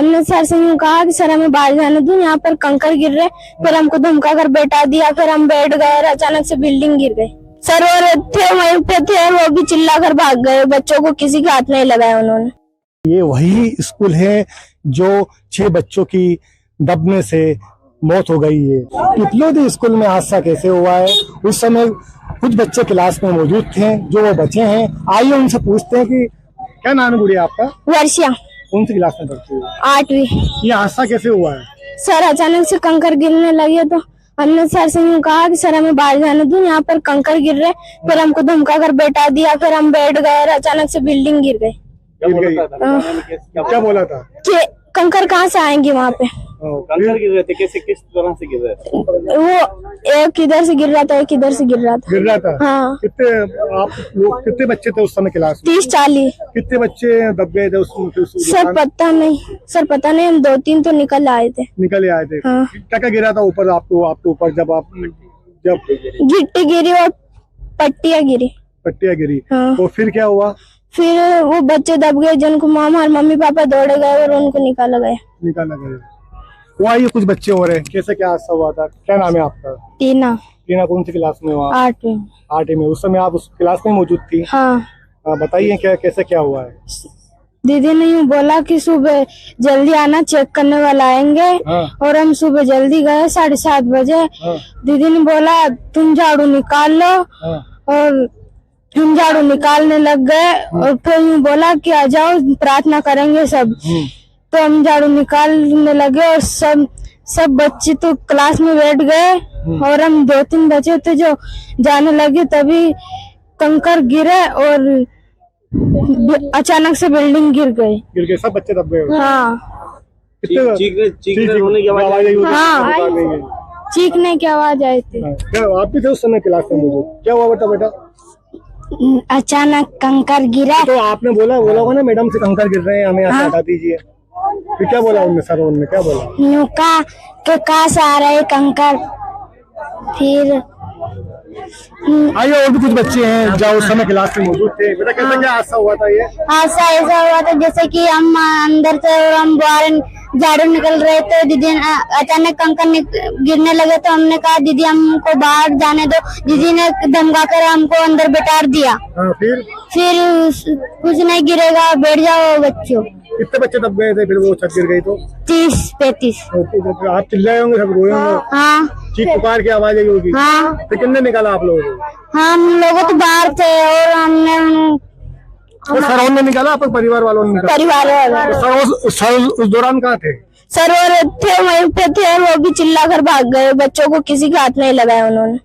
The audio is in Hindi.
हमने सर से यूँ कहा कि सर हमें बाहर जाने दो, यहाँ पर कंकड़ गिर रहे। फिर हमको धमका कर बैठा दिया, फिर हम बैठ गए और अचानक से बिल्डिंग गिर गई। सर और थे वहीं पे थे, वो भी चिल्ला कर भाग गए, बच्चों को किसी के हाथ नहीं लगाया उन्होंने। ये वही स्कूल है जो 6 बच्चों की दबने से मौत हो गई है। पिपलोदी स्कूल में हादसा कैसे हुआ है, उस समय कुछ बच्चे क्लास में मौजूद थे जो वो बचे हैं। आइए उनसे पूछते हैं कि क्या नाम है गुड़िया आपका? वर्षा। कौन सी क्लास में पढ़ती है? 8वीं। ये हादसा कैसे हुआ है? सर अचानक से कंकड़ गिरने लगे तो हमने सर से यूँ कहा कि सर हमें बाहर जाने दो, यहाँ पर कंकड़ गिर रहे। फिर हमको धमका कर बैठा दिया, फिर हम बैठ गए और अचानक से बिल्डिंग गिर गई। क्या बोला था कि कंकड़ कहाँ से आएंगे वहाँ पे? कंकड़ गिर रहे थे, कैसे किस तरह से गिर रहे थे? वो एक इधर से गिर रहा था, एक इधर से गिर रहा था। हाँ। कितने आप लोग, कितने बच्चे थे उस समय क्लास में? 30-40। कितने बच्चे दब गए थे सर पता नहीं, हम 2-3 तो निकल आए थे। निकल आए थे। हाँ। क्या गिरा था ऊपर आपके ऊपर जब गिट्टी गिरी और पट्टियाँ गिरी। हाँ। तो फिर क्या हुआ? फिर वो बच्चे दब गए जिनको हमारे मम्मी पापा दौड़े गए और उनको निकाला गया। वो आइए कुछ बच्चे हो रहे हैं, कैसे क्या हादसा हुआ था? क्या नाम है आपका? टीना। कौन सी क्लास में हुआ? 8वीं। 8वीं में। उस समय आप उस क्लास में मौजूद थी? हाँ। बताइए कैसे क्या हुआ है? दीदी ने यूँ बोला कि सुबह जल्दी आना, चेक करने वाला आएंगे। हाँ। और हम सुबह जल्दी गए 7:30 बजे। हाँ। दीदी ने बोला तुम झाड़ू निकाल लो। हाँ। और हम झाड़ू निकालने लग गए और फिर यूँ बोला कि आ जाओ प्रार्थना करेंगे सब। तो हम झाड़ू निकालने लगे और सब बच्चे तो क्लास में बैठ गए और हम 2-3 बच्चे थे जो जाने लगे, तभी कंकड़ गिरे और अचानक से बिल्डिंग गिर गई। सब बच्चे दब गए? हाँ। चीखने रोने की आवाज आई? हाँ, चीखने की आवाज आई थी। आप भी थे उस समय क्लास में मौजूद? क्या हुआ बेटा? अचानक कंकड़ गिरा। तो आपने बोला होगा ना मैडम से कंकड़ गिर रहे हैं, हमें यहाँ से हटा दीजिए। फिर क्या बोला उनने क्या बोला? नुका के कहाँ से आ रहे कंकड़। फिर आइए और भी कुछ बच्चे हैं जो उस समय क्लास में मौजूद थे। बेटा कैसे क्या हादसा हुआ था? ये हादसा ऐसा हुआ था जैसे कि हम अंदर से और हम बाहर झाड़ू निकल रहे थे, दीदी अचानक कंकड़ गिरने लगे तो हमने कहा दीदी हमको बाहर जाने दो। दीदी ने धमका कर हमको अंदर बैठा दिया। फिर कुछ नहीं गिरेगा, बैठ जाओ बच्चों। कितने बच्चे दब गए थे फिर वो छत गिर गई तो? 30-35। आप चिल्लाए होंगे, सब रोए होंगे। हाँ। चीख पुकार की आवाज आई होगी। हाँ। तो कितने निकाला आप लोगों को? हम लोगों तो बाहर थे और हमने सर ने निकाला, आपके परिवार वालों ने निकाला? परिवार वाले। सर उस दौरान कहाँ थे? सर और थे वहीं पे थे, वो भी चिल्ला कर भाग गए, बच्चों को किसी के हाथ नहीं लगाया उन्होंने।